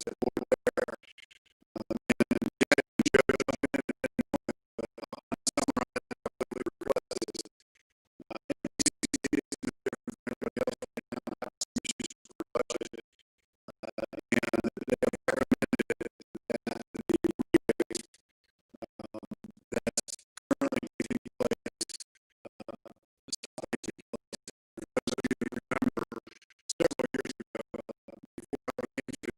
said, "Boy, where?" And Joe jumped in on summer really requested is NBC is no different from anybody else right now. Have some issues with their budget, and they have recommended that the rebate that's currently taking place stop taking place. For those of you who remember, several years ago, before I came to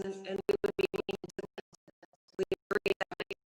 And we would be meeting to we agree that makes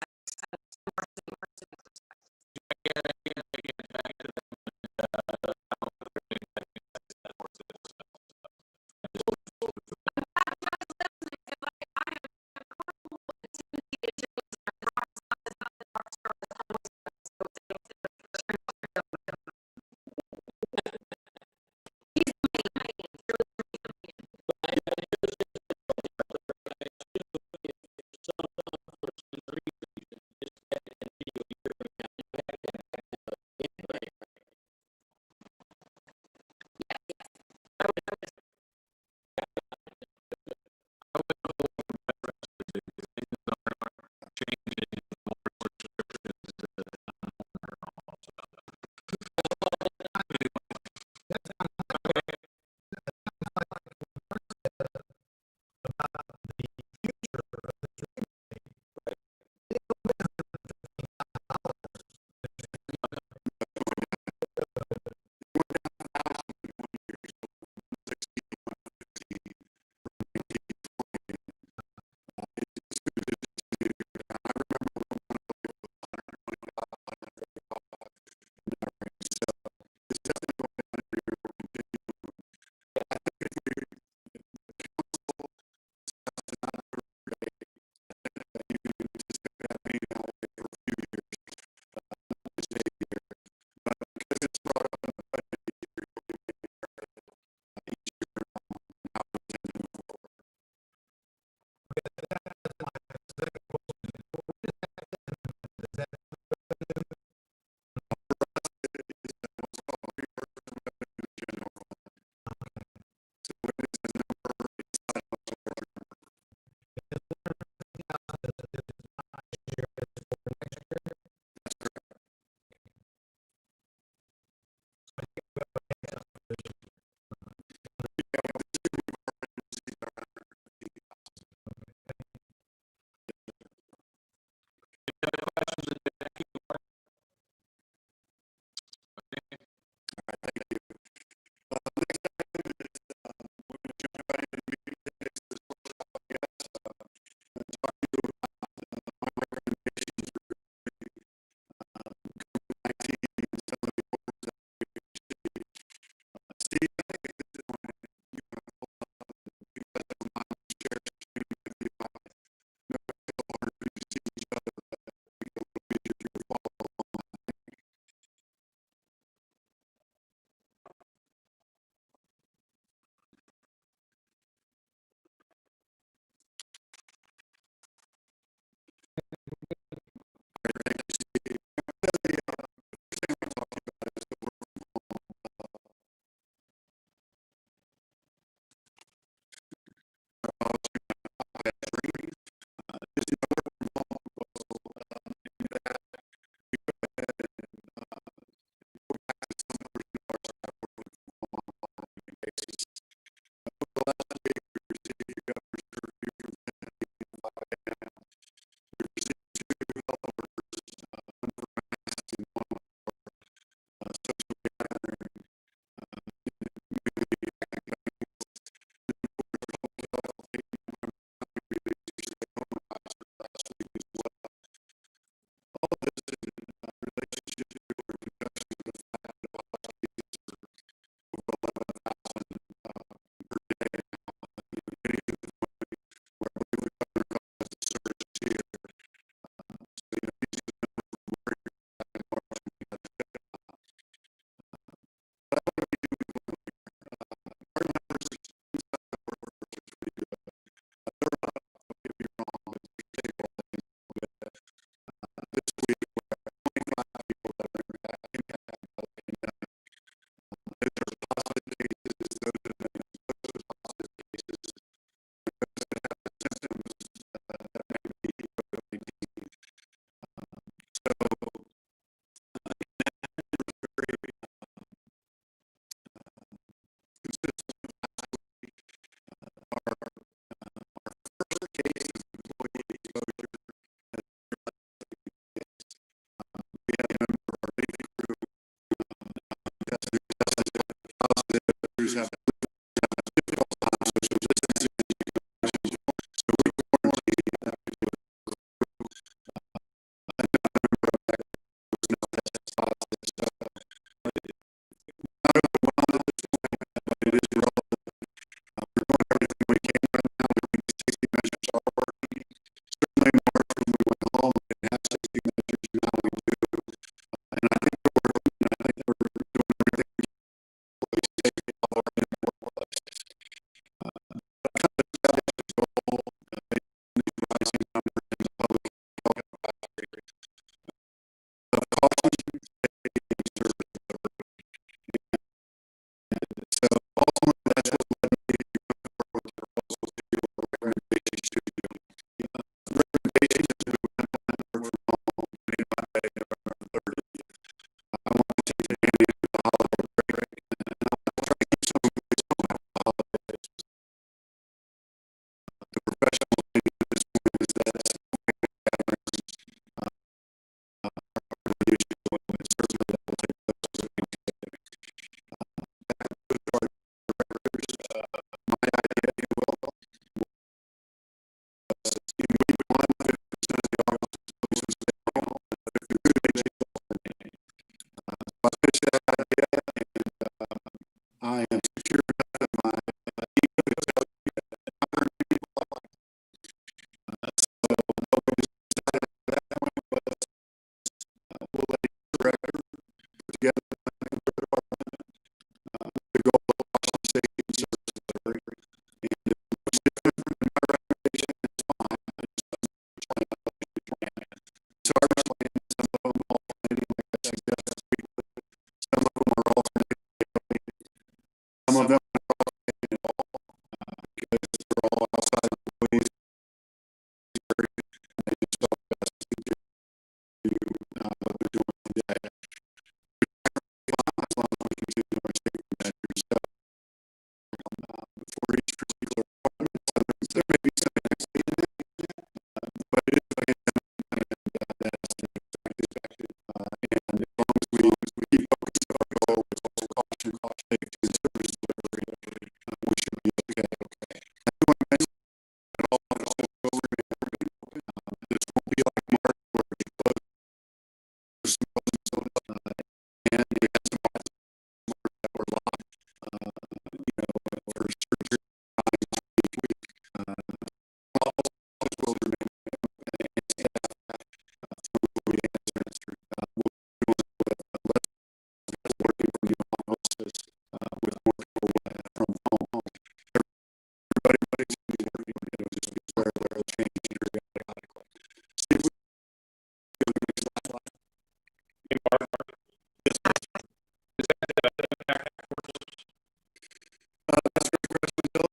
That's a great question, Bill.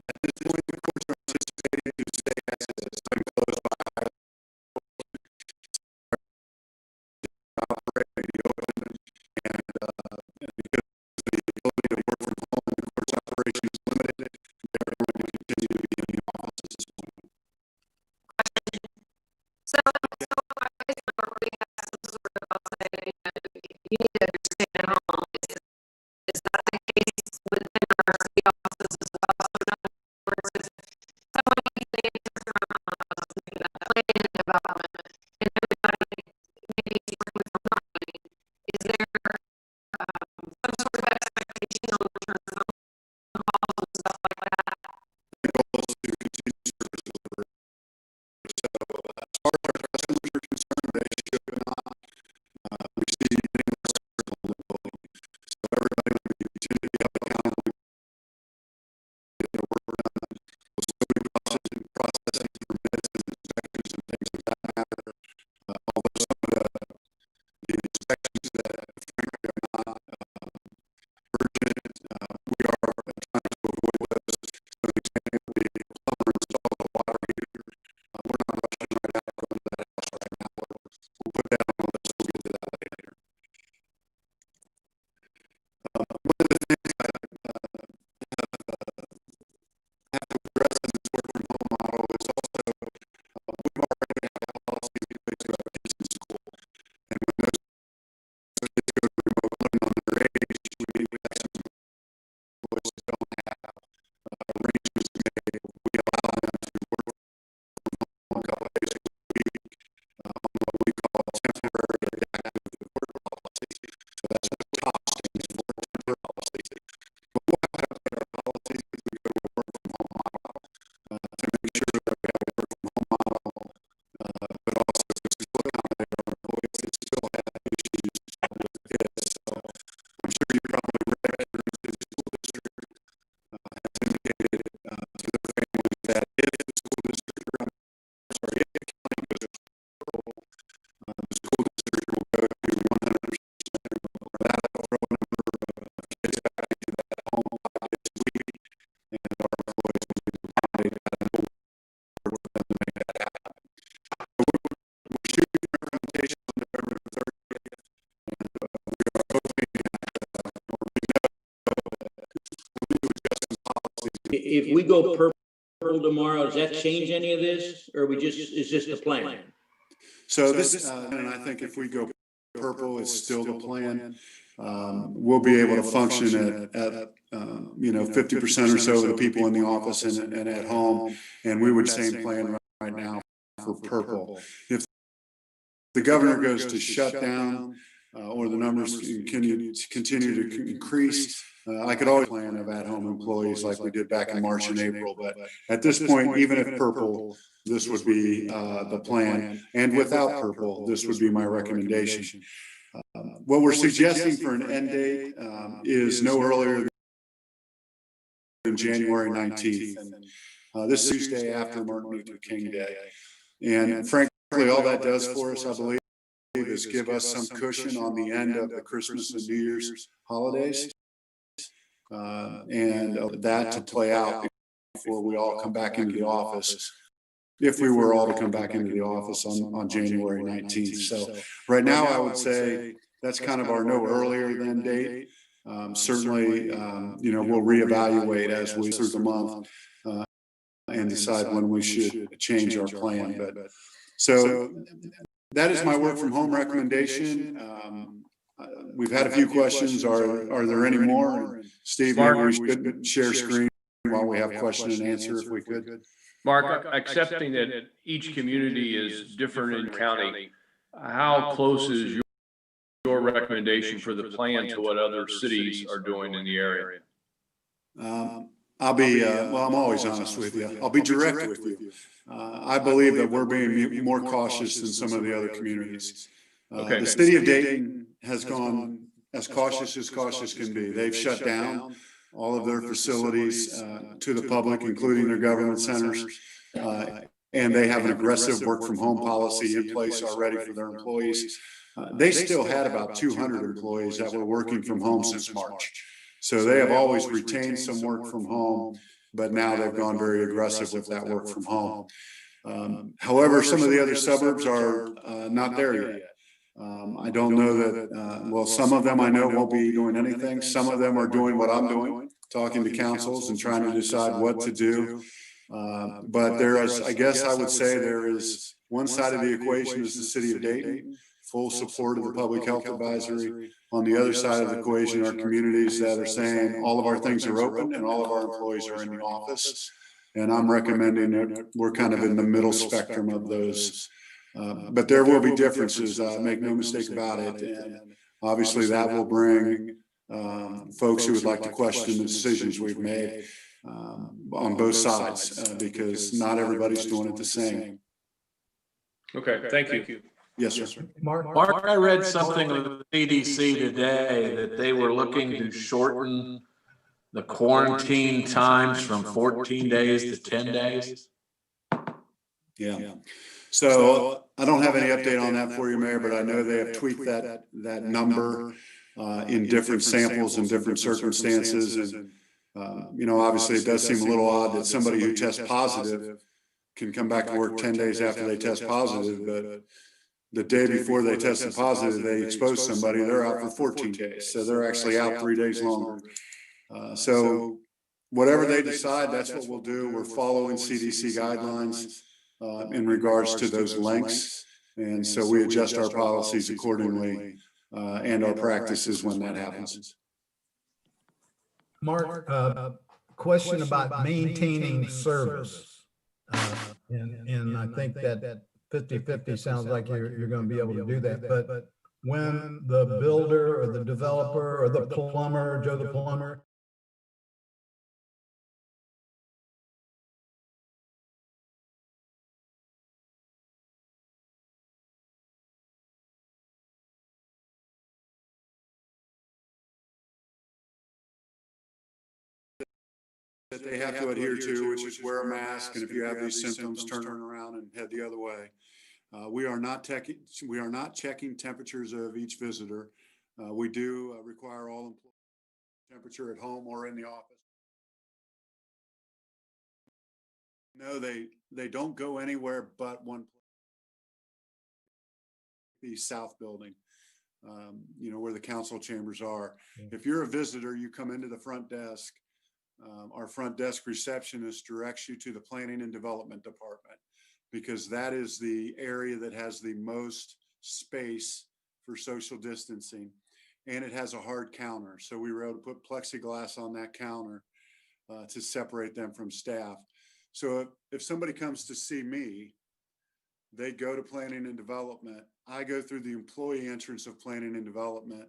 At this point, the courts are anticipating to stay access closed by operating open, and because the ability to work from home, the court's operation is limited. They're going to continue to be in the office at this point. So we have some sort of, I'll say, you need to stay at home. Is that the case within our city offices as well? So in other words, if someone needs to enter from planning and development, and everybody maybe is working from home, is there some sort of expectation on terms of calls and stuff like that? The goal is to continue service delivery. So as far as our customers are concerned, they should not receive any less service on the building. So everybody will continue to be held accountable, get their work done. We'll still be processing permits and inspections and things of that matter. Although some of the inspections that frankly are not urgent, we are trying to avoid those. So the example would be a plumber installed a water heater. We're not rushing right out to that house right now. We'll put that on the list. We'll get to that later. One of the things I have to address in this work from home model is also we've already had policies in place about kids in school, and when those kids go to remote learning on their age, we have some employees that don't have arrangements made. We allow them to work from home a couple of days a week on what we call temporary adaptive work policy. So that's a top stage for temporary policy. But we'll have to update our policies as we go to a work from home model to make sure that we have a work from home model, but also to still accommodate our employees that still have issues with kids. So I'm sure you probably read Kettering City School District has indicated to the families that if the school district, if the county goes to purple, the school district will go to 100% remote. That'll throw a number of kids back into that home 5 days a week, and our employees will be accommodated that and we'll work with them to make that happen. So we're shooting for implementation on November 30th, and we are hoping that, or we know that we need to adjust some policies. If we go purple tomorrow, does that change any of this, or is just the plan? So this, and I think if we go purple, it's still the plan. We'll be able to function at 50% or so of the people in the office and at home, and we would same plan right now for purple. If the governor goes to shut down or the numbers continue to increase, I could always plan of at-home employees like we did back in March and April. But at this point, even if purple, this would be the plan. And without purple, this would be my recommendation. What we're suggesting for an end date is no earlier than January 19th. And this Tuesday after Martin Luther King Day. And frankly, all that does for us, I believe, is give us some cushion on the end of the Christmas and New Year's holidays. And that to play out before we all come back into the office, if we were all to come back into the office on January 19th. So right now, I would say that's kind of our no earlier than date. Certainly, we'll reevaluate as we through the month and decide when we should change our plan. But so that is my work from home recommendation. We've had a few questions. Are there any more? And Steve, maybe we should share screen while we have question and answer if we could. Mark, accepting that each community is different in county, how close is your recommendation for the plan to what other cities are doing in the area? I'll be, I'm always honest with you. I'll be direct with you. I believe that we're being more cautious than some of the other communities. The city of Dayton has gone as cautious can be. They've shut down all of their facilities to the public, including their government centers. And they have an aggressive work from home policy in place already for their employees. they still had about 200 employees that were working from home since March. So they have always retained some work from home, but now they've gone very aggressive with that work from home. However, some of the other suburbs are not there yet. I don't know that, well, some of them I know won't be doing anything. Some of them are doing what I'm doing, talking to councils and trying to decide what to do. But there is, I guess I would say there is one side of the equation is the city of Dayton, full support of the public health advisory. On the other side of the equation are communities that are saying all of our things are open and all of our employees are in the office. And I'm recommending that we're kind of in the middle spectrum of those. But there will be differences, make no mistake about it. And obviously that will bring folks who would like to question the decisions we've made on both sides, because not everybody's doing it the same. Okay, thank you. Yes, sir. Mark, I read something of the CDC today that they were looking to shorten the quarantine times from 14 days to 10 days. Yeah. So I don't have any update on that for you, Mayor, but I know they have tweaked that number in different samples and different circumstances. And, obviously it does seem a little odd that somebody who tests positive can come back to work 10 days after they test positive, but the day before they tested positive, they exposed somebody, they're out for 14 days. So they're actually out 3 days longer. So whatever they decide, that's what we'll do. We're following CDC guidelines in regards to those lengths. And so we adjust our policies accordingly and our practices when that happens. Mark, question about maintaining service. And I think that 50-50 sounds like you're going to be able to do that. But when the builder or the developer or the plumber, Joe the plumber, that they have to adhere to, which is wear a mask, and if you have these symptoms, turn around and head the other way. We are not checking temperatures of each visitor. We do require all employees temperature at home or in the office. No, they don't go anywhere but one place, the south building, where the council chambers are. If you're a visitor, you come into the front desk. Our front desk receptionist directs you to the planning and development department, because that is the area that has the most space for social distancing, and it has a hard counter. So we were able to put plexiglass on that counter to separate them from staff. So if somebody comes to see me, they go to planning and development. I go through the employee entrance of planning and development,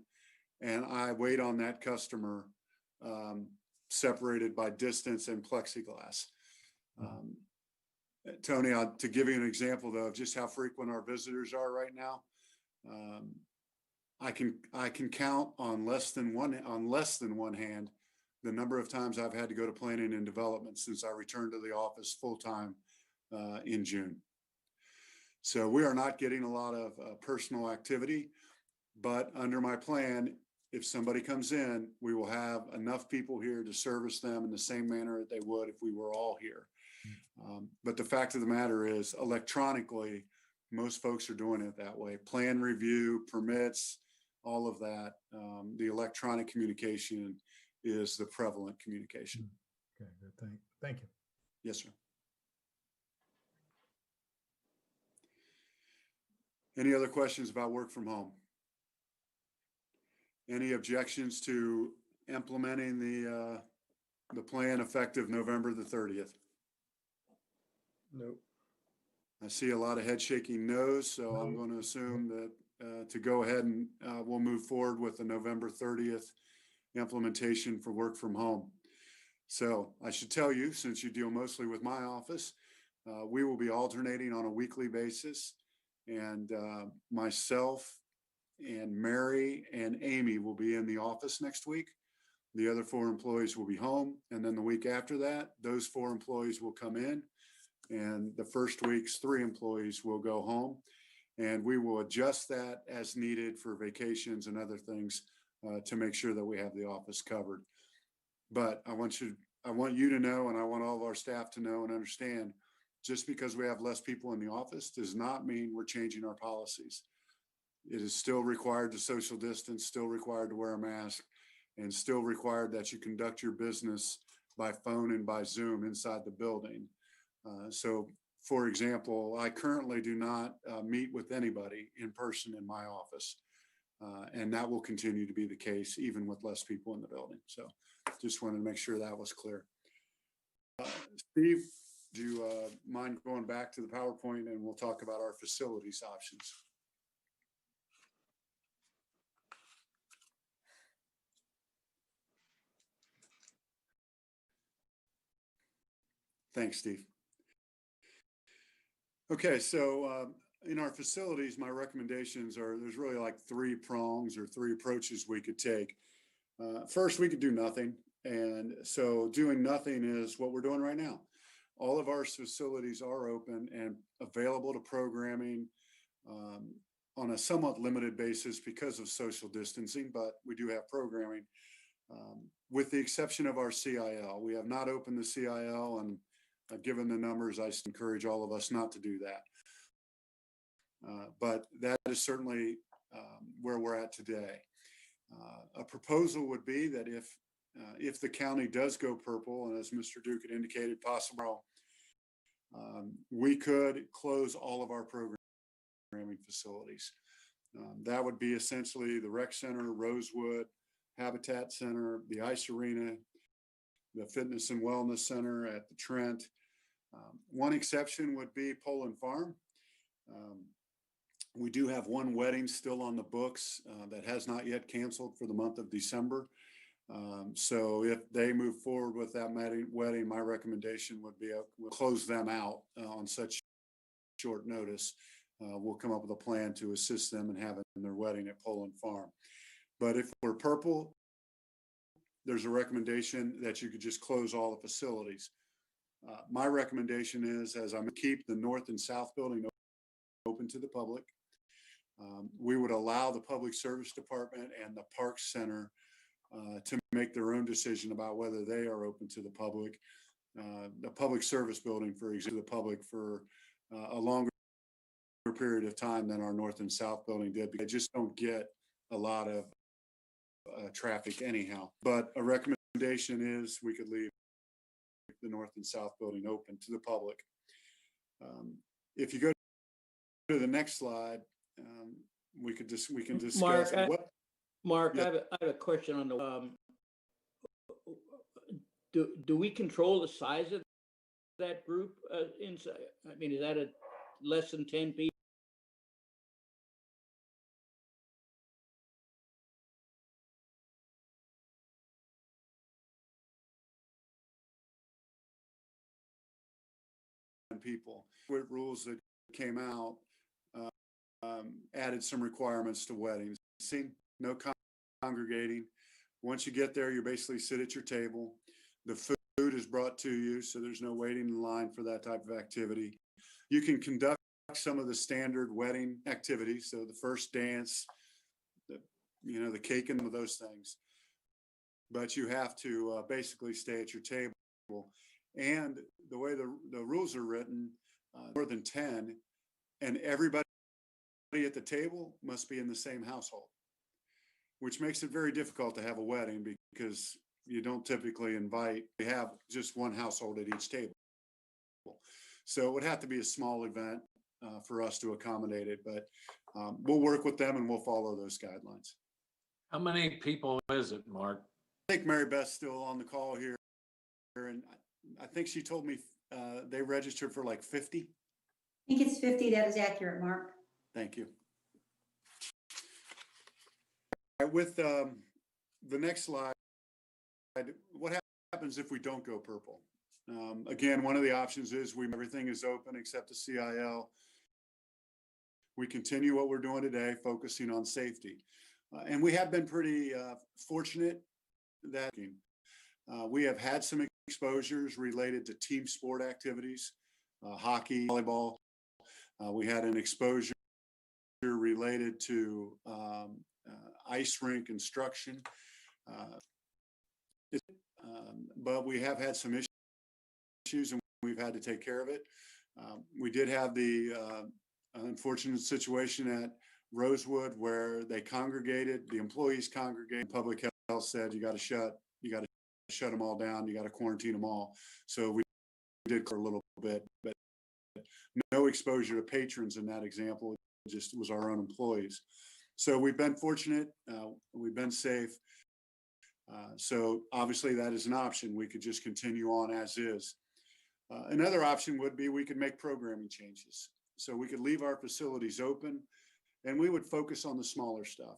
and I wait on that customer separated by distance and plexiglass. Tony, to give you an example though of just how frequent our visitors are right now, I can count on less than one hand the number of times I've had to go to planning and development since I returned to the office full time in June. So we are not getting a lot of personal activity, but under my plan, if somebody comes in, we will have enough people here to service them in the same manner that they would if we were all here. But the fact of the matter is, electronically, most folks are doing it that way. Plan review, permits, all of that. The electronic communication is the prevalent communication. okay, good. Thank you. Yes, sir. Any other questions about work from home? Any objections to implementing the plan effective November the 30th? Nope. I see a lot of head shaking no's, so I'm going to assume that to go ahead and we'll move forward with the November 30th implementation for work from home. So I should tell you, since you deal mostly with my office, we will be alternating on a weekly basis, and myself and Mary and Amy will be in the office next week. The other 4 employees will be home. And then the week after that, those 4 employees will come in. And the first week's 3 employees will go home. And we will adjust that as needed for vacations and other things to make sure that we have the office covered. But I want you to know, and I want all of our staff to know and understand, just because we have less people in the office does not mean we're changing our policies. It is still required to social distance, still required to wear a mask, and still required that you conduct your business by phone and by Zoom inside the building. So, for example, I currently do not meet with anybody in person in my office. And that will continue to be the case even with less people in the building. So just wanted to make sure that was clear. Steve, do you mind going back to the PowerPoint and we'll talk about our facilities options? Thanks, Steve. Okay, so in our facilities, my recommendations are, there's really like three prongs or three approaches we could take. First, we could do nothing. And so doing nothing is what we're doing right now. All of our facilities are open and available to programming on a somewhat limited basis because of social distancing, but we do have programming. With the exception of our CIL, we have not opened the CIL, and given the numbers, I encourage all of us not to do that. But that is certainly where we're at today. A proposal would be that if the county does go purple, and as Mr. Duke had indicated, possible, we could close all of our programming facilities. That would be essentially the rec center, Rosewood, Habitat Center, the ice arena, the fitness and wellness center at the Trent. One exception would be Poland Farm. We do have one wedding still on the books that has not yet canceled for the month of December. So if they move forward with that wedding, my recommendation would be we'll close them out on such short notice. We'll come up with a plan to assist them in having their wedding at Poland Farm. But if we're purple, there's a recommendation that you could just close all the facilities. My recommendation is, as I'm keep the north and south building open to the public. We would allow the public service department and the Parks Center to make their own decision about whether they are open to the public. The public service building, for example, the public for a longer period of time than our north and south building did, because they just don't get a lot of traffic anyhow. But a recommendation is we could leave the north and south building open to the public. If you go to the next slide, we can discuss Mark, Yeah. I have a question on the, do we control the size of that group inside? I mean, is that a less than 10 people? People. What rules that came out added some requirements to weddings. See, no congregating. Once you get there, you basically sit at your table. The food is brought to you, so there's no waiting in line for that type of activity. You can conduct some of the standard wedding activities, so the first dance, the cake and those things. But you have to basically stay at your table. And the way the rules are written, more than 10, and everybody at the table must be in the same household, which makes it very difficult to have a wedding because you don't typically you have just one household at each table. So it would have to be a small event for us to accommodate it, but we'll work with them and we'll follow those guidelines. How many people is it, Mark? I think Mary Beth's still on the call here, and I think she told me they registered for like 50. I think it's 50. That is accurate, Mark. Thank you. All right, with the next slide, what happens if we don't go purple? Again, one of the options is everything is open except the CIL. We continue what we're doing today, focusing on safety. And we have been pretty fortunate that we have had some exposures related to team sport activities, hockey, volleyball. We had an exposure related to ice rink instruction. But we have had some issues and we've had to take care of it. We did have the unfortunate situation at Rosewood where they congregated, the employees congregated, public health said, you got to shut them all down. You got to quarantine them all. So we did for a little bit, but no exposure to patrons in that example. It just was our own employees. So we've been fortunate. We've been safe. So obviously that is an option. We could just continue on as is. Another option would be we could make programming changes. So we could leave our facilities open and we would focus on the smaller stuff.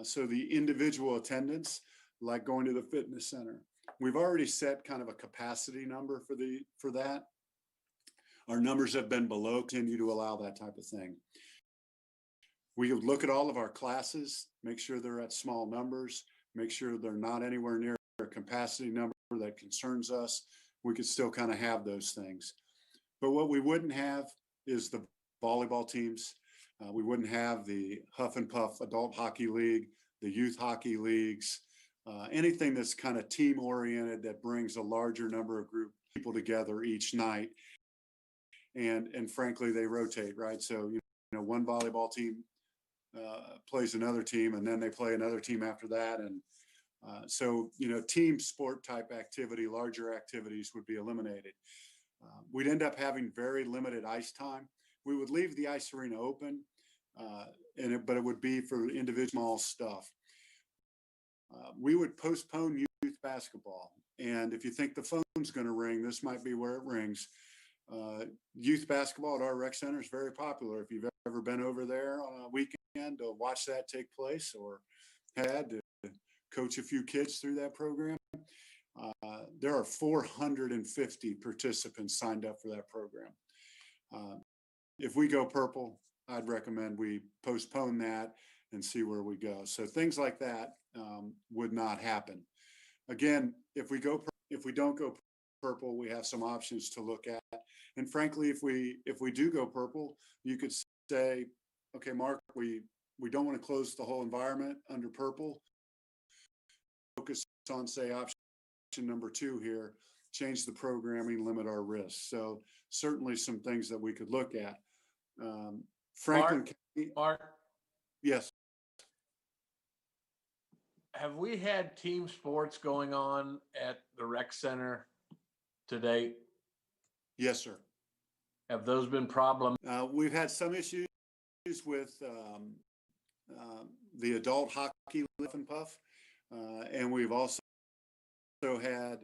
So the individual attendance, like going to the fitness center, we've already set kind of a capacity number for that. Our numbers have been below, continue to allow that type of thing. We would look at all of our classes, make sure they're at small numbers, make sure they're not anywhere near a capacity number that concerns us. We could still kind of have those things. But what we wouldn't have is the volleyball teams. We wouldn't have the Huff and Puff Adult Hockey League, the youth hockey leagues, anything that's kind of team oriented that brings a larger number of group people together each night. And frankly, they rotate, right? So, one volleyball team plays another team and then they play another team after that. And so, team sport type activity, larger activities would be eliminated. We'd end up having very limited ice time. We would leave the ice arena open, but it would be for individual stuff. We would postpone youth basketball. And if you think the phone's going to ring, this might be where it rings. Youth basketball at our rec center is very popular. If you've ever been over there on a weekend to watch that take place or had to coach a few kids through that program, there are 450 participants signed up for that program. If we go purple, I'd recommend we postpone that and see where we go. So things like that would not happen. Again, if we don't go purple, we have some options to look at. And frankly, if we do go purple, you could say, okay, Mark, we don't want to close the whole environment under purple. Focus on, say, option number 2 here, change the programming, limit our risks. So certainly some things that we could look at. Franklin County. Mark, Yes. have we had team sports going on at the rec center to date? Yes, sir. Have those been problems? We've had some issues with the adult hockey Huff and Puff, and we've also had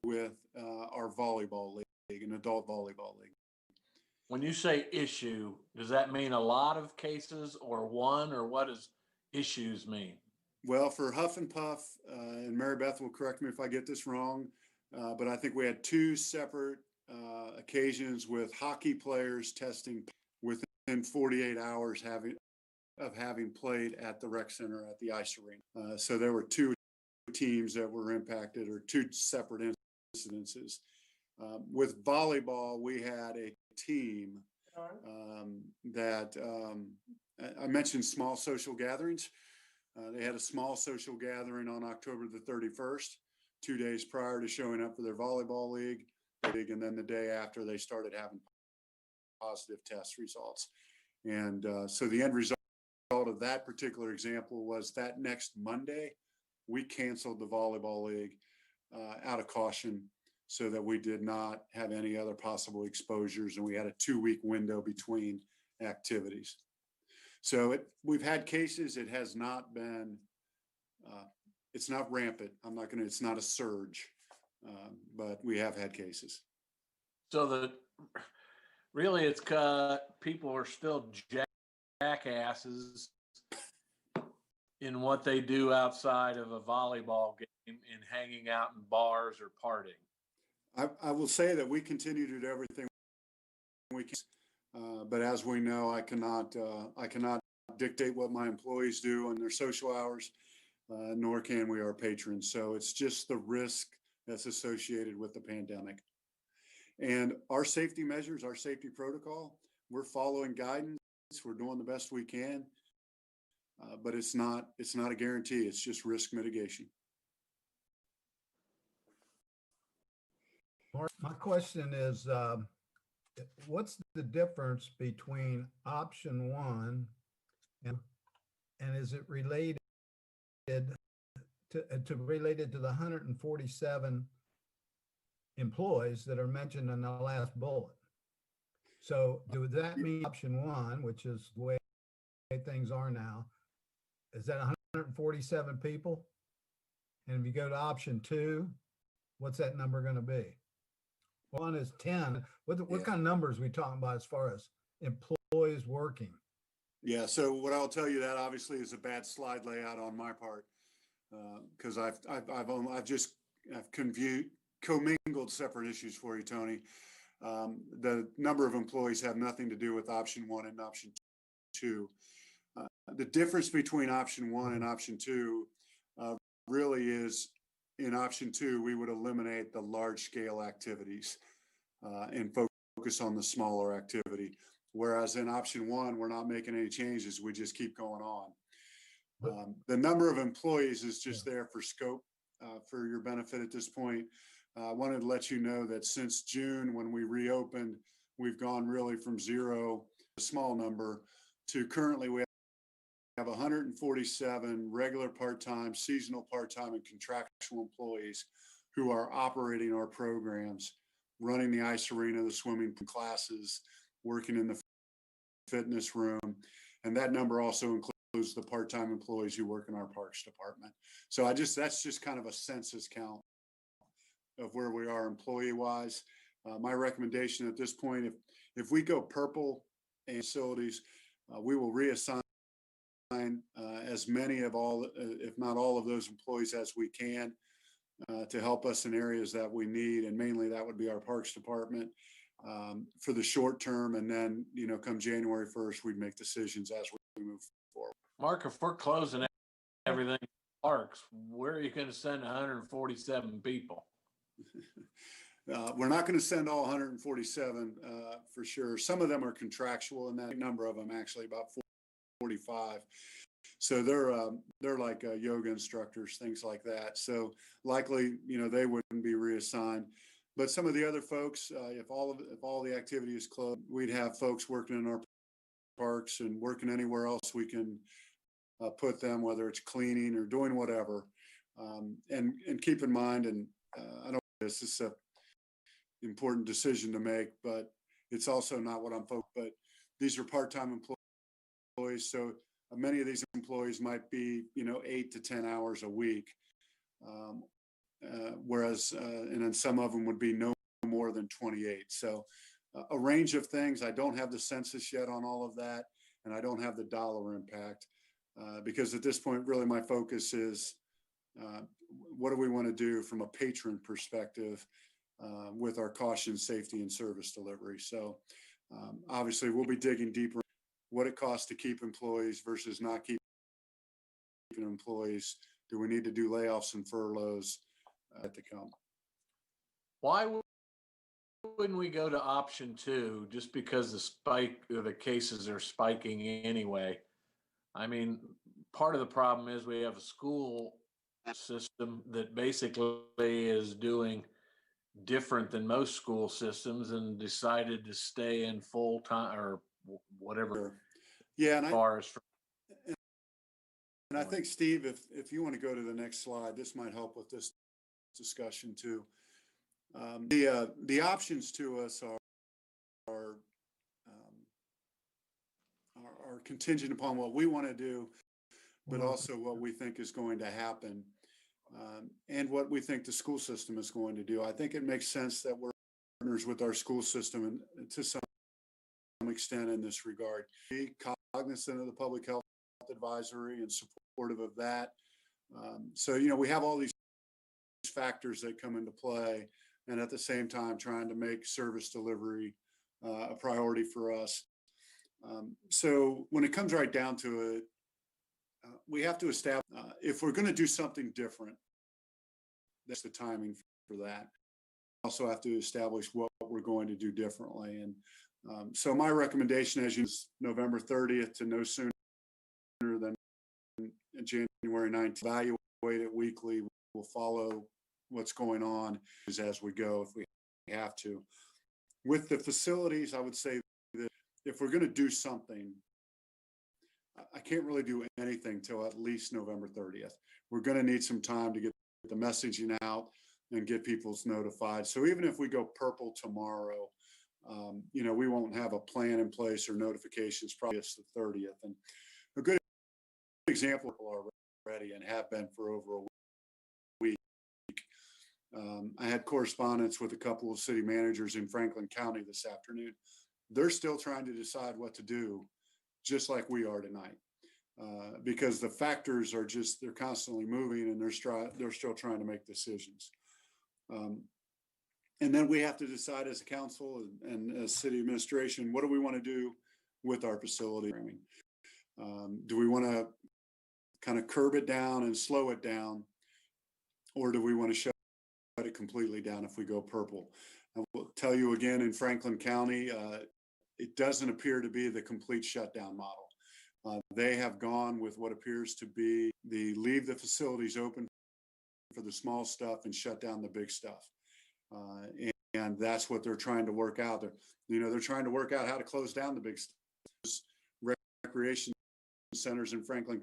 with our volleyball league, an adult volleyball league. When you say issue, does that mean a lot of cases or one, or what does issues mean? Well, for Huff and Puff, and Mary Beth will correct me if I get this wrong, but I think we had 2 separate occasions with hockey players testing within 48 hours of having played at the rec center at the ice arena. So there were 2 teams that were impacted, or 2 separate incidences. With volleyball, we had a team that I mentioned small social gatherings. They had a small social gathering on October the 31st, 2 days prior to showing up for their volleyball league. And then the day after, they started having positive test results. And so the end result of that particular example was that next Monday, we canceled the volleyball league out of caution so that we did not have any other possible exposures. And we had a 2-week window between activities. So we've had cases. It has not been, it's not rampant. It's not a surge, but we have had cases. So really it's people are still jackasses in what they do outside of a volleyball game and hanging out in bars or partying. I will say that we continue to do everything we can, but as we know, I cannot dictate what my employees do on their social hours, nor can we our patrons. So it's just the risk that's associated with the pandemic. And our safety measures, our safety protocol, we're following guidance. We're doing the best we can, but it's not a guarantee. It's just risk mitigation. Mark, my question is, what's the difference between option one and is it related related to the 147 employees that are mentioned in the last bullet? So does that mean option one, which is the way things are now, is that 147 people? And if you go to option two, what's that number going to be? One is 10. What kind of numbers are we talking about as far as employees working? Yeah, so what I'll tell you, that obviously is a bad slide layout on my part, because I've commingled separate issues for you, Tony. The number of employees have nothing to do with option one and option two. The difference between option one and option two really is, in option two, we would eliminate the large scale activities and focus on the smaller activity. Whereas in option one, we're not making any changes. We just keep going on. The number of employees is just there for scope, for your benefit at this point. I wanted to let you know that since June, when we reopened, we've gone really from 0, a small number, to currently we have 147 regular part-time, seasonal part-time, and contractual employees who are operating our programs, running the ice arena, the swimming classes, working in the fitness room. And that number also includes the part-time employees who work in our parks department. So that's just kind of a census count of where we are employee-wise. My recommendation at this point, if we go purple and facilities, we will reassign as many of all, if not all of those employees as we can to help us in areas that we need. And mainly that would be our parks department for the short term. And then, come January 1st, we'd make decisions as we move forward. Mark, if we're closing everything in parks, where are you going to send 147 people? We're not going to send all 147 for sure. Some of them are contractual, and that number of them actually about 45. So they're like yoga instructors, things like that. So likely, they wouldn't be reassigned. But some of the other folks, if all the activity is closed, we'd have folks working in our parks and working anywhere else we can put them, whether it's cleaning or doing whatever. And keep in mind, and I don't. This is an important decision to make, but it's also not what I'm focused. But these are part-time employees, so many of these employees might be, 8 to 10 hours a week, whereas and then some of them would be no more than 28. So a range of things. I don't have the census yet on all of that, and I don't have the dollar impact because at this point, really, my focus is what do we want to do from a patron perspective with our caution, safety, and service delivery. So obviously, we'll be digging deeper what it costs to keep employees versus not keeping employees. Do we need to do layoffs and furloughs to come? Why wouldn't we go to option two just because the cases are spiking anyway? I mean, part of the problem is we have a school system that basically is doing different than most school systems and decided to stay in full time or whatever. Yeah, and I think, Steve, if you want to go to the next slide, this might help with this discussion too. The options to us are contingent upon what we want to do, but also what we think is going to happen, and what we think the school system is going to do. I think it makes sense that we're partners with our school system and to some extent in this regard. Be cognizant of the public health advisory and supportive of that. So, we have all these factors that come into play, and at the same time trying to make service delivery a priority for us. So when it comes right down to it, we have to establish if we're going to do something different, that's the timing for that. Also have to establish what we're going to do differently. And So my recommendation, as you is November 30th to no sooner than January 19th. Evaluate it weekly. We'll follow what's going on as we go if we have to. With the facilities, I would say that if we're going to do something, I can't really do anything till at least November 30th. We're going to need some time to get the messaging out and get people notified. So even if we go purple tomorrow, we won't have a plan in place or notifications probably it's the 30th. And a good example already and have been for over a week. I had correspondence with a couple of city managers in Franklin County this afternoon. They're still trying to decide what to do, just like we are tonight, because the factors are they're constantly moving and they're still trying to make decisions. And then we have to decide as a council and as city administration, what do we want to do with our facility? Do we want to kind of curb it down and slow it down, or do we want to shut it completely down if we go purple? I will tell you again, in Franklin County, it doesn't appear to be the complete shutdown model. They have gone with what appears to be leave the facilities open for the small stuff and shut down the big stuff. And that's what they're trying to work out. They're trying to work out how to close down the big stuff. Recreation centers in Franklin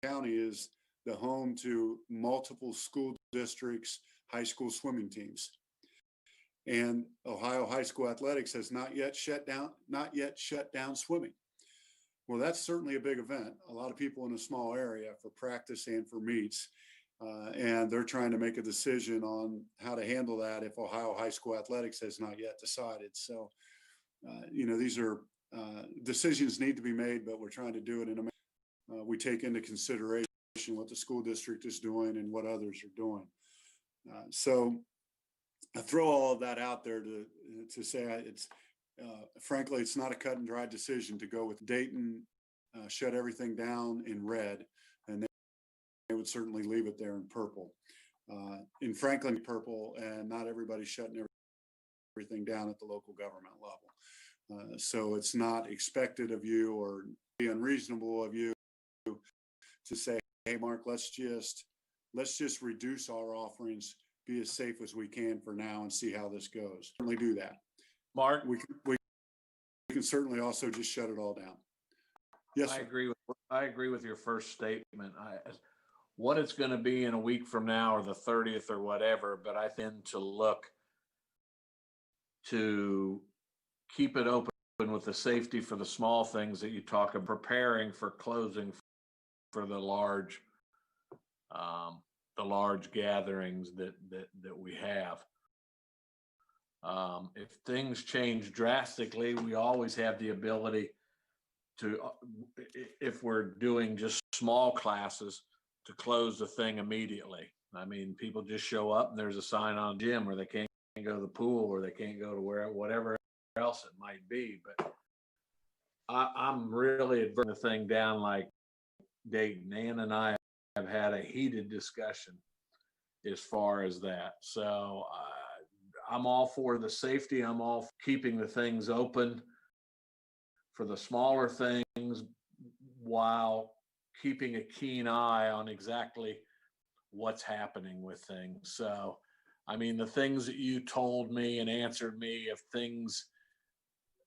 County is the home to multiple school districts, high school swimming teams. And Ohio High School Athletics has not yet shut down swimming. Well, that's certainly a big event. A lot of people in a small area for practice and for meets. And they're trying to make a decision on how to handle that if Ohio High School Athletics has not yet decided. So, these are decisions need to be made, but we're trying to do it in a manner we take into consideration what the school district is doing and what others are doing. So I throw all of that out there to say it's frankly, it's not a cut and dry decision to go with Dayton, shut everything down in red, and they would certainly leave it there in purple. In Franklin, purple, and not everybody's shutting everything down at the local government level. So it's not expected of you or be unreasonable of you to say, hey, Mark, let's just reduce our offerings, be as safe as we can for now and see how this goes. Certainly do that. Mark, We can certainly also just shut it all down. Yes, I sir. agree with your first statement. What it's going to be in a week from now or the 30th or whatever, but I tend to look to keep it open with the safety for the small things that you talk of, preparing for closing for the large gatherings that we have. If things change drastically, we always have the ability to, if we're doing just small classes, to close the thing immediately. I mean, people just show up and there's a sign on gym, or they can't go to the pool, or they can't go to whatever else it might be. But I'm really adverting the thing down like Dayton. Ann and I have had a heated discussion as far as that. So I'm all for the safety. I'm all for keeping the things open for the smaller things while keeping a keen eye on exactly what's happening with things. So, I mean, the things that you told me and answered me of things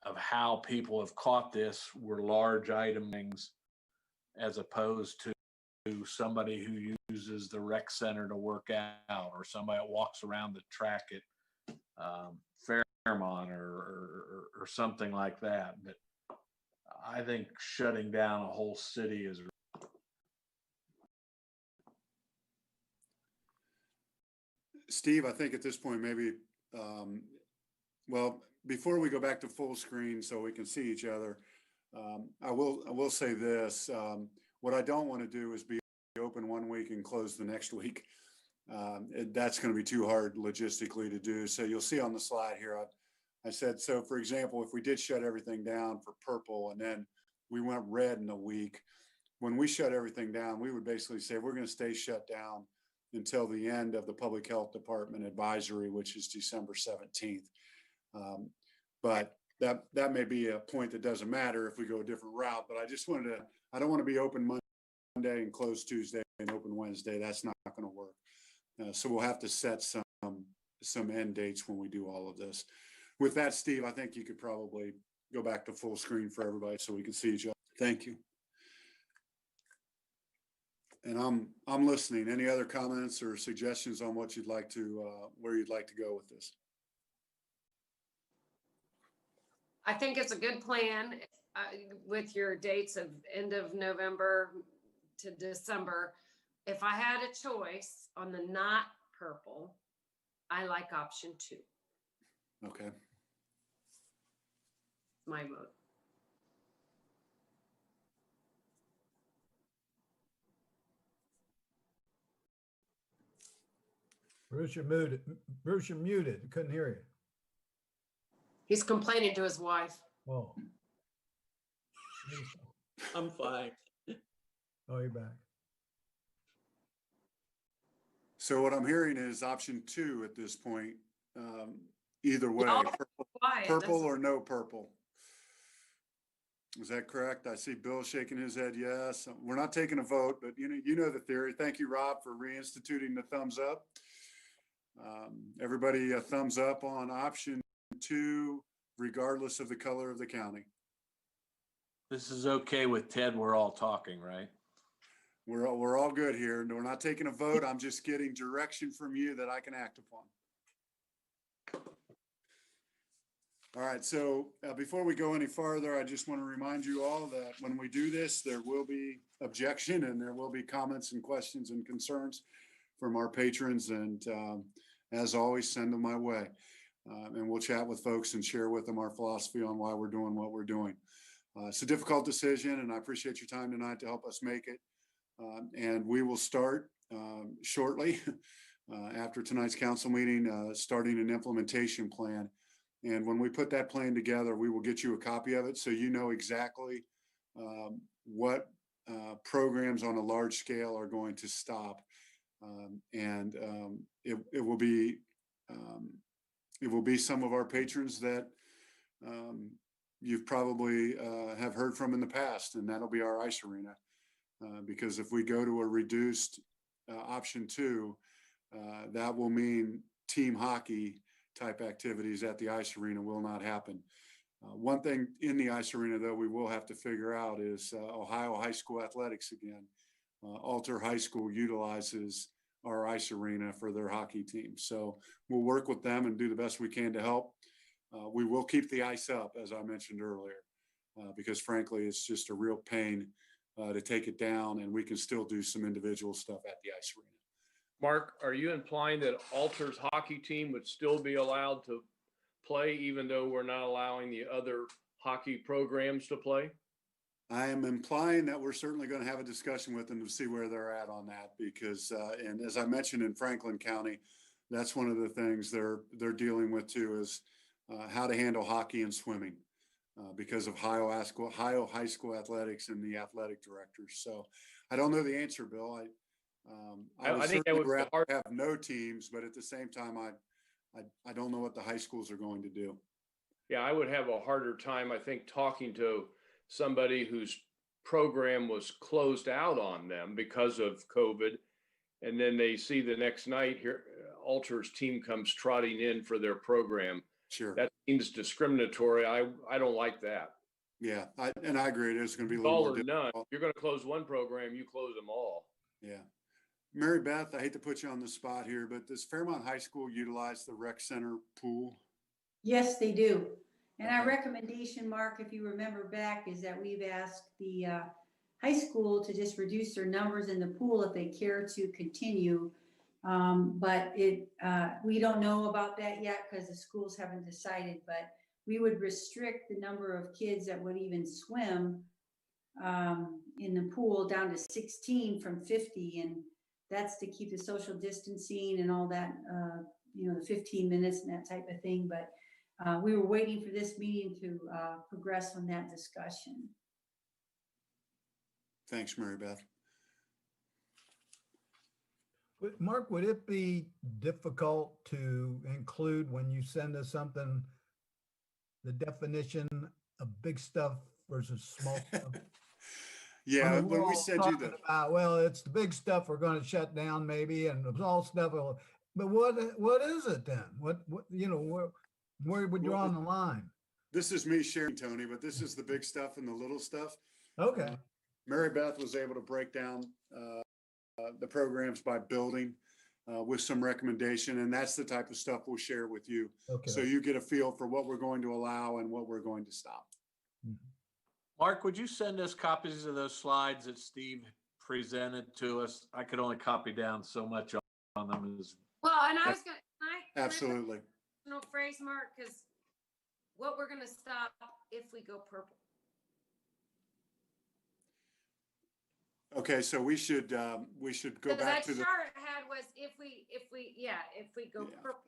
of how people have caught this were large item things, as opposed to somebody who uses the rec center to work out, or somebody that walks around the track at Fairmont or something like that. But I think shutting down a whole city is. Steve, I think at this point, maybe, well, before we go back to full screen so we can see each other, I will say this. What I don't want to do is be open one week and close the next week. That's going to be too hard logistically to do. So you'll see on the slide here, I said, so for example, if we did shut everything down for purple and then we went red in a week, when we shut everything down, we would basically say we're going to stay shut down until the end of the Public Health Department advisory, which is December 17th. But that may be a point that doesn't matter if we go a different route, but I just wanted to, I don't want to be open Monday and close Tuesday and open Wednesday. That's not going to work. So we'll have to set some end dates when we do all of this. With that, Steve, I think you could probably go back to full screen for everybody so we can see each other. Thank you. And I'm listening. Any other comments or suggestions on what you'd like to, where you'd like to go with this? I think it's a good plan with your dates of end of November to December. If I had a choice on the not purple, I like option 2. Okay. My vote. Bruce, you're muted. Bruce, you're muted. Couldn't hear you. He's complaining to his wife. Oh. I'm fine. Oh, you're back. So what I'm hearing is option 2 at this point. Either way, No, purple or no purple. Is that correct? I see Bill shaking his head. Yes. We're not taking a vote, but you know the theory. Thank you, Rob, for reinstituting the thumbs up. Everybody a thumbs up on option 2, regardless of the color of the county. This is okay with Ted. We're all talking, right? We're all good here. We're not taking a vote. I'm just getting direction from you that I can act upon. All right, so before we go any farther, I just want to remind you all that when we do this, there will be objection and there will be comments and questions and concerns from our patrons. And as always, send them my way. And we'll chat with folks and share with them our philosophy on why we're doing what we're doing. It's a difficult decision, and I appreciate your time tonight to help us make it. And we will start shortly after tonight's council meeting, starting an implementation plan. And when we put that plan together, we will get you a copy of it so you know exactly what programs on a large scale are going to stop. It will be some of our patrons that you've probably have heard from in the past, and that'll be our ice arena. Because if we go to a reduced option 2, that will mean team hockey type activities at the ice arena will not happen. One thing in the ice arena, though, we will have to figure out is Ohio high school athletics again. Alter High School utilizes our ice arena for their hockey team. So we'll work with them and do the best we can to help. We will keep the ice up, as I mentioned earlier, because frankly, it's just a real pain to take it down, and we can still do some individual stuff at the ice arena. Mark, are you implying that Alter's hockey team would still be allowed to play even though we're not allowing the other hockey programs to play? I am implying that we're certainly going to have a discussion with them to see where they're at on that, because, and as I mentioned in Franklin County, that's one of the things they're dealing with too, is how to handle hockey and swimming because of Ohio high school athletics and the athletic directors. So I don't know the answer, Bill. I would think that certainly would be rather hard. have no teams, but at the same time, I don't know what the high schools are going to do. Yeah, I would have a harder time, I think, talking to somebody whose program was closed out on them because of COVID. And then they see the next night here, Alter's team comes trotting in for their program. Sure. That seems discriminatory. I don't like that. Yeah, I agree. It's going to be a It's little all more or none. difficult. You're going to close one program, you close them all. Yeah. Mary Beth, I hate to put you on the spot here, but does Fairmont High School utilize the rec center pool? Yes, they do. And our Okay. recommendation, Mark, if you remember back, is that we've asked the high school to just reduce their numbers in the pool if they care to continue. But we don't know about that yet because the schools haven't decided, but we would restrict the number of kids that would even swim in the pool down to 16 from 50. And that's to keep the social distancing and all that, the 15 minutes and that type of thing. But we were waiting for this meeting to progress on that discussion. Thanks, Mary Beth. Mark, would it be difficult to include when you send us something the definition of big stuff versus small stuff? Yeah, I mean, we're when we all send you talking the, about, well, it's the big stuff we're going to shut down maybe, and the small stuff. But what is it then? What where we draw the line? this is me sharing, Tony, but this is the big stuff and the little stuff. Okay. Mary Beth was able to break down the programs by building with some recommendation, and that's the type of stuff we'll share with you. Okay. So you get a feel for what we're going to allow and what we're going to stop. Mark, would you send us copies of those slides that Steve presented to us? I could only copy down so much on them. Well, and I was gonna, can I Absolutely. put a phrase, Mark, because what we're gonna stop if we go purple. Okay, so we should go Because back that to the, chart I had was if we go Yeah. purple.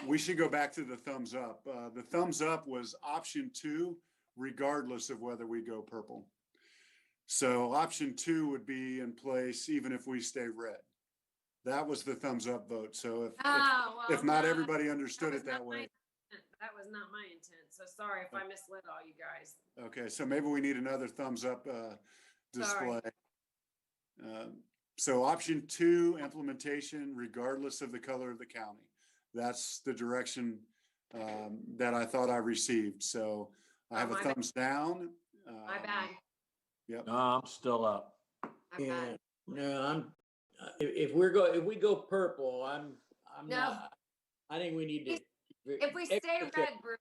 we should go back to the thumbs up. The thumbs up was option 2, regardless of whether we go purple. So option 2 would be in place even if we stay red. That was the thumbs up vote. So if not everybody understood it that way. That was not my intent. So sorry if I misled all you guys. Okay, so maybe we need another thumbs up display. So option 2, implementation regardless of the color of the county. That's the direction that I thought I received. So I have a my bad. thumbs down. My bad. Yep. No, I'm still up. My Yeah, bad. no, if we go purple, I'm No. not, I think we need to. If we stay extra red, Bruce,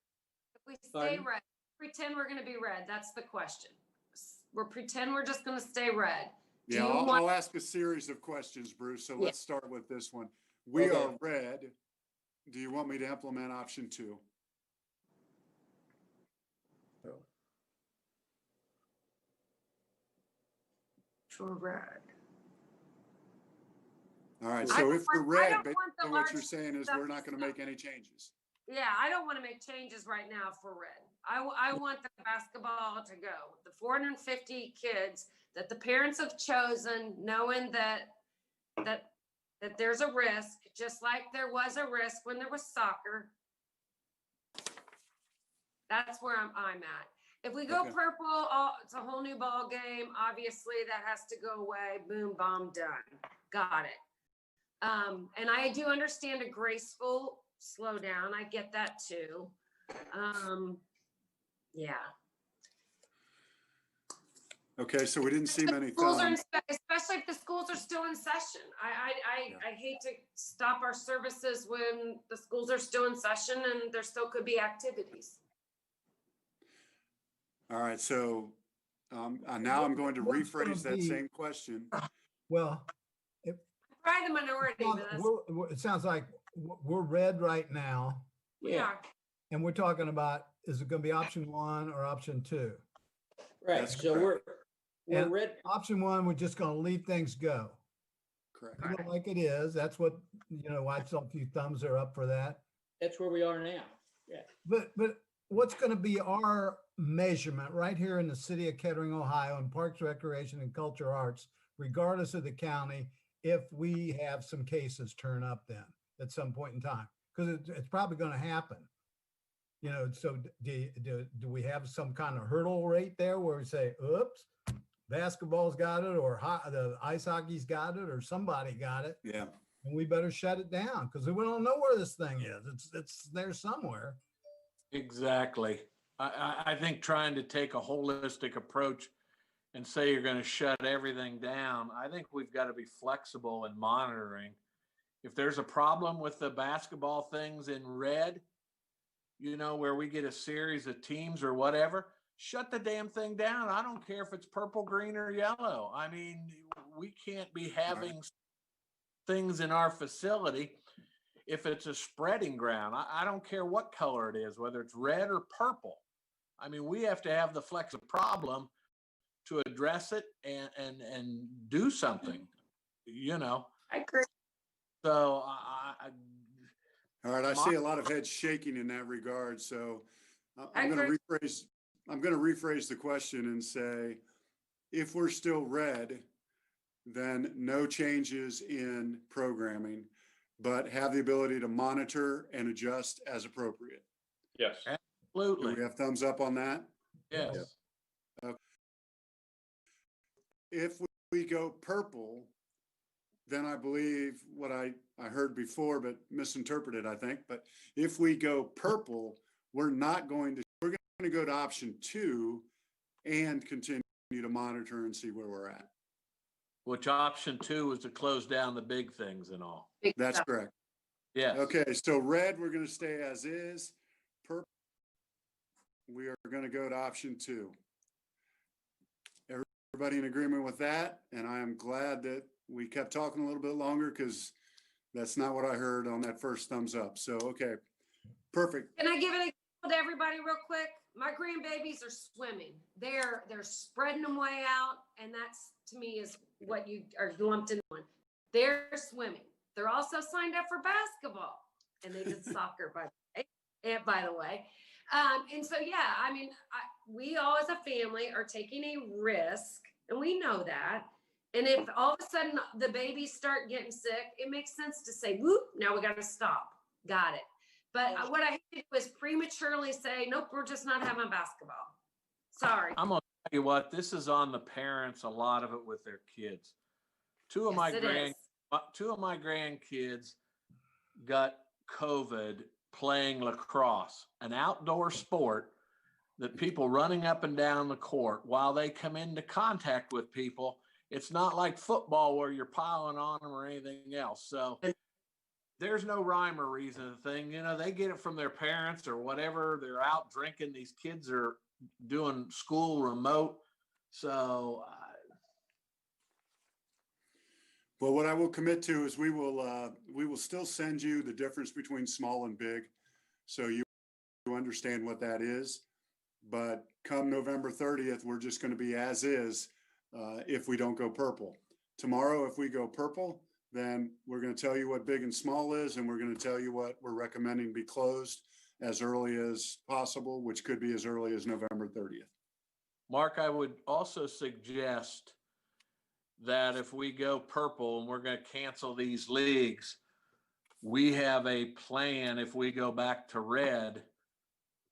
if we stay Pardon? red, pretend we're gonna be red. That's the question. We're pretend we're just gonna stay red. Do Yeah, you I'll want- ask a series of questions, Bruce. So Yeah. let's start with this one. We Okay. are red. Do you want me to implement option 2? For red. All right, I so don't if we're want- I red, don't basically want the what you're large saying is stuff we're not to going to make any changes. Yeah, I don't want to make changes right now for red. I want the basketball to go. The 450 kids that the parents have chosen, knowing that there's a risk, just like there was a risk when there was soccer. That's where I'm at. If we go Okay. purple, it's a whole new ball game. Obviously, that has to go away. Boom, bomb, done. Got it. And I do understand a graceful slowdown. I get that too. Yeah. Okay, so we didn't see many Schools are, thumbs. especially if the schools are still in session. I hate to stop our services when the schools are still in session and there still could be activities. All right, so now I'm going to What's gonna rephrase that be- same question. Well, Probably the minority, but that's, it sounds like we're red right now, we Yeah, are. and we're talking about, is it going to be option 1 or option 2? right, That's so we're And- red, Option 1, we're just going to leave things go. Correct. Leave it like it is. That's what, I saw a few thumbs are up for that. that's where we are now. But what's going to be our measurement right here in the city of Kettering, Ohio, in Parks, Recreation, and Culture Arts, regardless of the county, if we have some cases turn up then at some point in time? Because it's probably going to happen. So do we have some kind of hurdle rate there where we say, oops, basketball's got it, or the ice hockey's got it, or somebody got it, Yeah. and we better shut it down because we don't know where this thing is. It's there somewhere. Exactly. I think trying to take a holistic approach and say you're going to shut everything down, I think we've got to be flexible in monitoring. If there's a problem with the basketball things in red, where we get a series of teams or whatever, shut the damn thing down. I don't care if it's purple, green, or yellow. I mean, we can't be having things in our facility if it's a spreading ground. I don't care what color it is, whether it's red or purple. I mean, we have to have the flexible problem to address it and do something, I agree. So All right, I see a lot of heads shaking in that regard. So I'm going to rephrase the question and say, if we're still red, then no changes in programming, but have the ability to monitor and adjust as appropriate. Yes. Do Absolutely. we have thumbs up on that? Yes. If we go purple, then I believe what I heard before, but misinterpreted, I think. But if we go purple, we're going to go to option 2 and continue to monitor and see where we're at. Which option 2 is to close down the big things and all. Big That's stuff. correct. Yes. Okay, so red, we're going to stay as is. Purple, we are going to go to option 2. Everybody in agreement with that? And I am glad that we kept talking a little bit longer because that's not what I heard on that first thumbs up. So, okay, perfect. Can I give an example to everybody real quick? My grandbabies are swimming. They're spreading them way out, and that's to me is what you are lumped in one. They're swimming. They're also signed up for basketball, and they did soccer by the way. And so yeah, I mean, we all as a family are taking a risk, and we know that. And if all of a sudden the babies start getting sick, it makes sense to say, whoop, now we got to stop. Got it. But what I hate to do is prematurely say, nope, we're just not having basketball. Sorry. I'm going to tell you what, this is on the parents, a lot of it with their kids. Two of my grandkids got COVID playing lacrosse, an outdoor sport that people running up and down the court while they come into contact with people. It's not like football where you're piling on them or anything else. So there's no rhyme or reason to the thing. You know, they get it from their parents or whatever. They're out drinking. These kids are doing school remote. So well, what I will commit to is we will still send you the difference between small and big, so you understand what that is. But come November 30th, we're just going to be as is if we don't go purple. Tomorrow, if we go purple, then we're going to tell you what big and small is, and we're going to tell you what we're recommending be closed as early as possible, which could be as early as November 30th. Mark, I would also suggest that if we go purple and we're going to cancel these leagues, we have a plan if we go back to red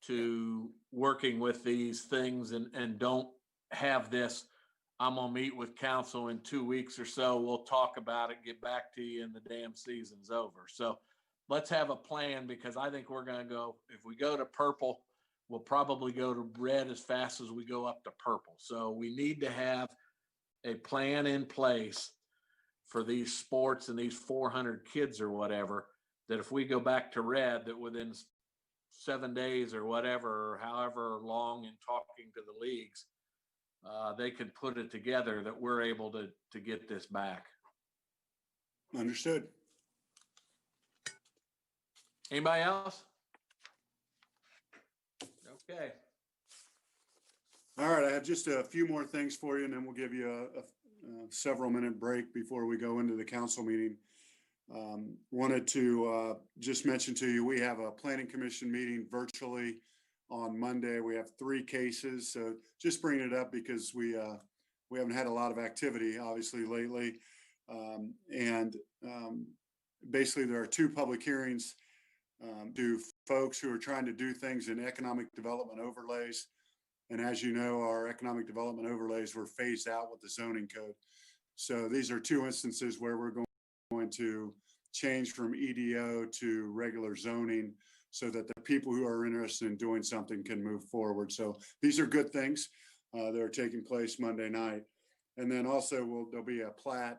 to working with these things and don't have this, I'm going to meet with council in 2 weeks or so. We'll talk about it, get back to you, and the damn season's over. So let's have a plan, because I think we're going to go, if we go to purple, we'll probably go to red as fast as we go up to purple. So we need to have a plan in place for these sports and these 400 kids or whatever, that if we go back to red, that within 7 days or whatever, or however long in talking to the leagues, they can put it together that we're able to get this back. Understood. Anybody else? Okay. All right, I have just a few more things for you, and then we'll give you a several minute break before we go into the council meeting. Wanted to just mention to you, we have a planning commission meeting virtually on Monday. We have 3 cases, so just bringing it up because we haven't had a lot of activity, obviously, lately. Basically, there are 2 public hearings to folks who are trying to do things in economic development overlays. And as you know, our economic development overlays were phased out with the zoning code. So these are 2 instances where we're going to change from EDO to regular zoning so that the people who are interested in doing something can move forward. So these are good things that are taking place Monday night. And then also there'll be a plat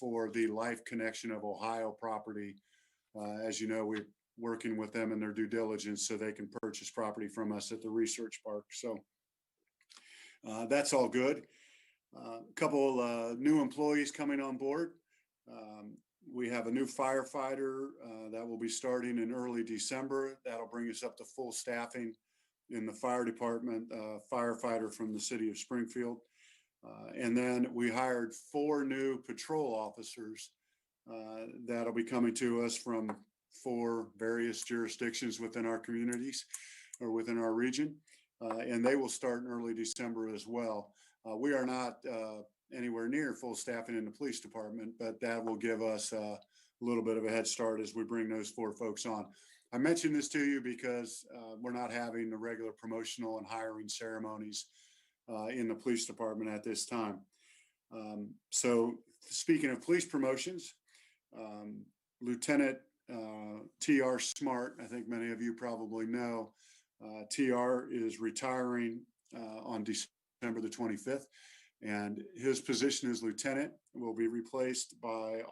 for the Life Connection of Ohio property. As you know, we're working with them in their due diligence so they can purchase property from us at the research park. So that's all good. A couple new employees coming on board. We have a new firefighter that will be starting in early December. That'll bring us up to full staffing in the fire department, firefighter from the city of Springfield. And then we hired 4 new patrol officers that'll be coming to us from 4 various jurisdictions within our communities or within our region. And they will start in early December as well. We are not anywhere near full staffing in the police department, but that will give us a little bit of a head start as we bring those 4 folks on. I mentioned this to you because we're not having the regular promotional and hiring ceremonies in the police department at this time. So speaking of police promotions, Lieutenant TR Smart, I think many of you probably know, TR is retiring on December the 25th, and his position as lieutenant will be replaced by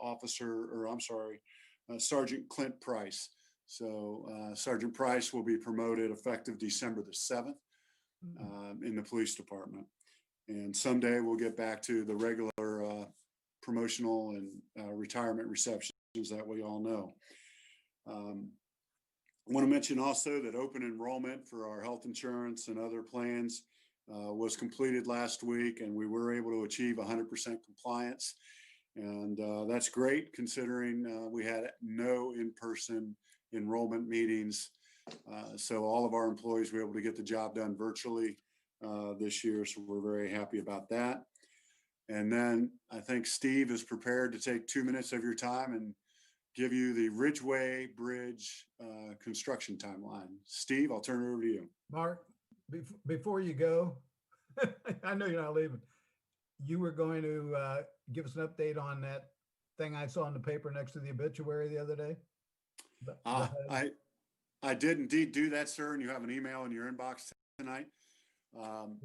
Sergeant Clint Price. So Sergeant Price will be promoted effective December the 7th in the police department. And someday we'll get back to the regular promotional and retirement receptions that we all know. I want to mention also that open enrollment for our health insurance and other plans was completed last week, and we were able to achieve 100% compliance. And that's great considering we had no in-person enrollment meetings. So all of our employees were able to get the job done virtually this year. So we're very happy about that. And then I think Steve is prepared to take 2 minutes of your time and give you the Ridgeway Bridge construction timeline. Steve, I'll turn it over to you. Mark, before you go, I know you're not leaving. You were going to give us an update on that thing I saw in the paper next to the obituary the other day. I did indeed do that, sir, and you have an email in your inbox tonight. Well,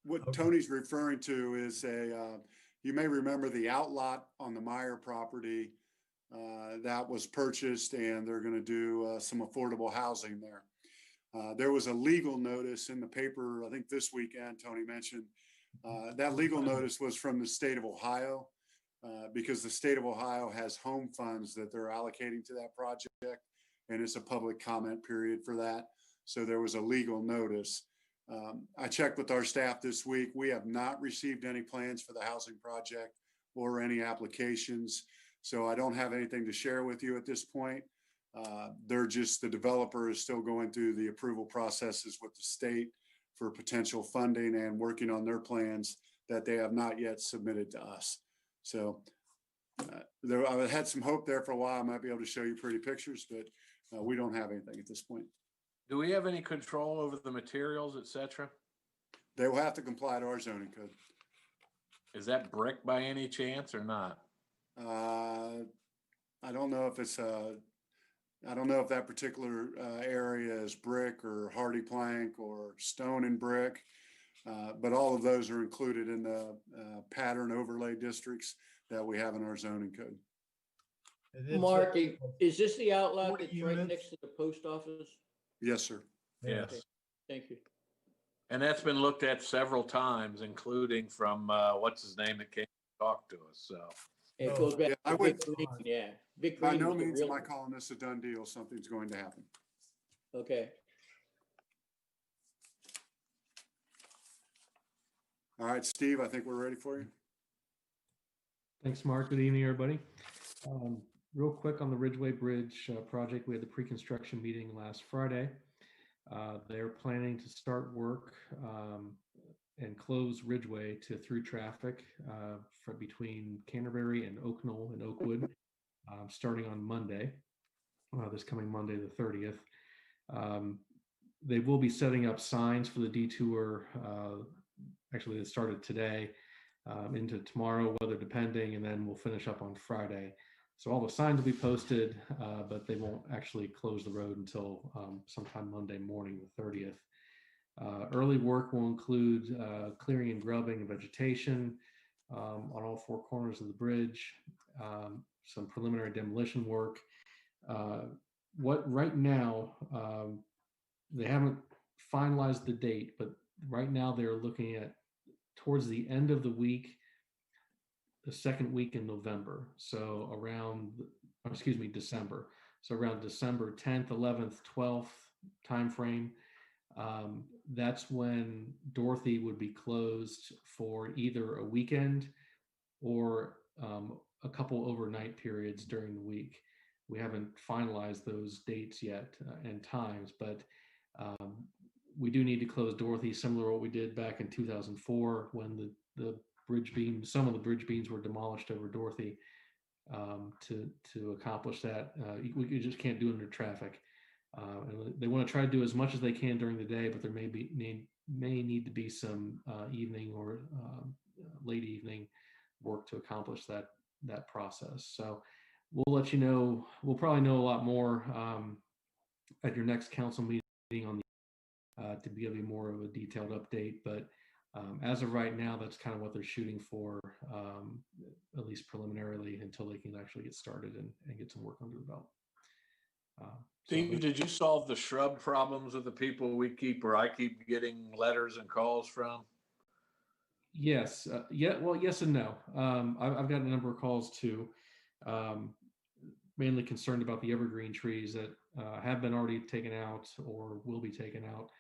what okay. Tony's referring to is you may remember the outlot on the Meyer property that was purchased, and they're going to do some affordable housing there. There was a legal notice in the paper, I think this weekend, Tony mentioned. That legal notice was from the state of Ohio because the state of Ohio has home funds that they're allocating to that project, and it's a public comment period for that. So there was a legal notice. I checked with our staff this week. We have not received any plans for the housing project or any applications. So I don't have anything to share with you at this point. The developer is still going through the approval processes with the state for potential funding and working on their plans that they have not yet submitted to us. So I had some hope there for a while. I might be able to show you pretty pictures, but we don't have anything at this point. Do we have any control over the materials, et cetera? They will have to comply to our zoning code. Is that brick by any chance or not? I don't know if I don't know if that particular area is brick or hardy plank or stone and brick, but all of those are included in the pattern overlay districts that we have in our zoning code. Mark, is this the outlot 40 that's right units? next to the post office? Yes, sir. Yes. Okay. Thank you. And that's been looked at several times, including from what's his name that came to talk to us. So It goes back I to would- Vic Green, yeah. Vic By Green no was the means am I realtor. calling this a done deal. Something's going to happen. Okay. All right, Steve, I think we're ready for you. Thanks, Mark. Good evening, everybody. Real quick on the Ridgeway Bridge project, we had the pre-construction meeting last Friday. They're planning to start work and close Ridgeway to through traffic for between Canterbury and Oaknell and Oakwood, starting on Monday, this coming Monday, the 30th. They will be setting up signs for the detour. Actually, it started today into tomorrow, weather depending, and then we'll finish up on Friday. So all the signs will be posted, but they won't actually close the road until sometime Monday morning, the 30th. Early work will include clearing and grubbing of vegetation on all four corners of the bridge, some preliminary demolition work. Right now, they haven't finalized the date, but right now they're looking at towards the end of the week, the second week in November. So December. So around December 10th, 11th, 12th timeframe. That's when Dorothy would be closed for either a weekend or a couple overnight periods during the week. We haven't finalized those dates yet and times, but we do need to close Dorothy, similar to what we did back in 2004 when the bridge beam, some of the bridge beams were demolished over Dorothy. to accomplish that. We just can't do it under traffic. And they want to try to do as much as they can during the day, but there may need to be some evening or late evening work to accomplish that process. So we'll let you know. We'll probably know a lot more at your next council meeting on the to give you more of a detailed update. But as of right now, that's kind of what they're shooting for, at least preliminarily, until they can actually get started and get some work under the belt. Steve, did you solve the shrub problems with the people I keep getting letters and calls from? Yes. Well, yes and no. I've got a number of calls too, mainly concerned about the evergreen trees that have been already taken out or will be taken out.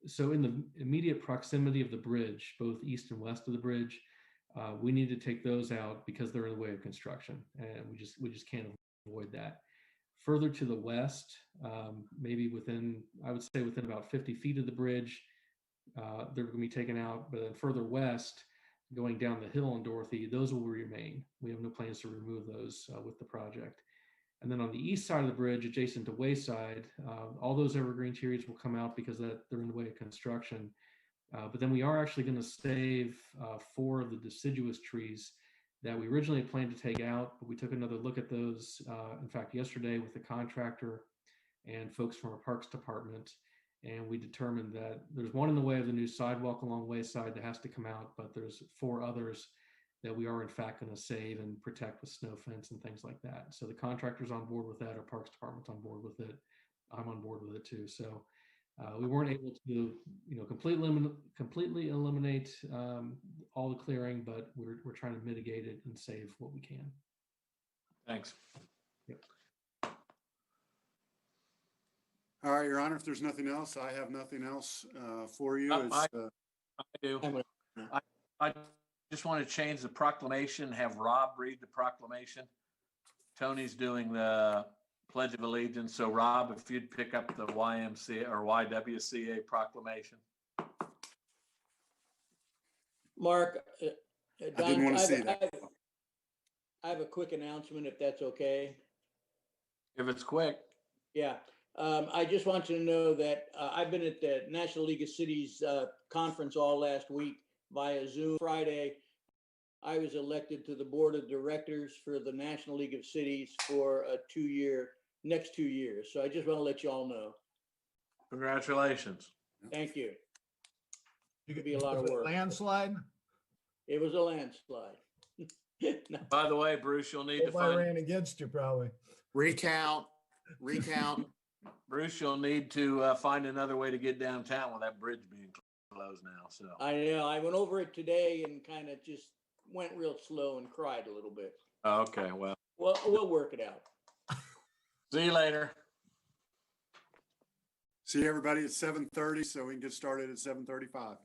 So in the immediate proximity of the bridge, both east and west of the bridge, we need to take those out because they're in the way of construction, and we just can't avoid that. Further to the west, maybe I would say within about 50 feet of the bridge, they're going to be taken out. But then further west, going down the hill on Dorothy, those will remain. We have no plans to remove those with the project. And then on the east side of the bridge, adjacent to Wayside, all those evergreen trees will come out because they're in the way of construction. But then we are actually going to save 4 of the deciduous trees that we originally had planned to take out, but we took another look at those, in fact, yesterday with the contractor and folks from our parks department. And we determined that there's one in the way of the new sidewalk along Wayside that has to come out, but there's 4 others that we are in fact going to save and protect with snow fence and things like that. So the contractor's on board with that, our parks department's on board with it. I'm on board with it too. So we weren't able to, completely eliminate all the clearing, but we're trying to mitigate it and save what we can. Thanks. Yep. All right, Your Honor, if there's nothing else, I have nothing else for you. I do. I just want to change the proclamation, have Rob read the proclamation. Tony's doing the Pledge of Allegiance. So Rob, if you'd pick up the YMCA or YWCA proclamation. Mark, I didn't want to see that. I have a quick announcement, if that's okay. If it's quick. Yeah. I just want you to know that I've been at the National League of Cities conference all last week via Zoom. Friday, I was elected to the board of directors for the National League of Cities for a next 2 years. So I just want to let you all know. Congratulations. Thank you. You Could be a lot of work. Landslide? It was a landslide. No. By the way, Bruce, you'll need to Everybody find ran against you probably. Recount. Bruce, you'll need to find another way to get downtown with that bridge being closed now. So I know. I went over it today and kind of just went real slow and cried a little bit. okay, well, We'll work it out. see you later. See everybody at 7:30, so we can get started at 7:35.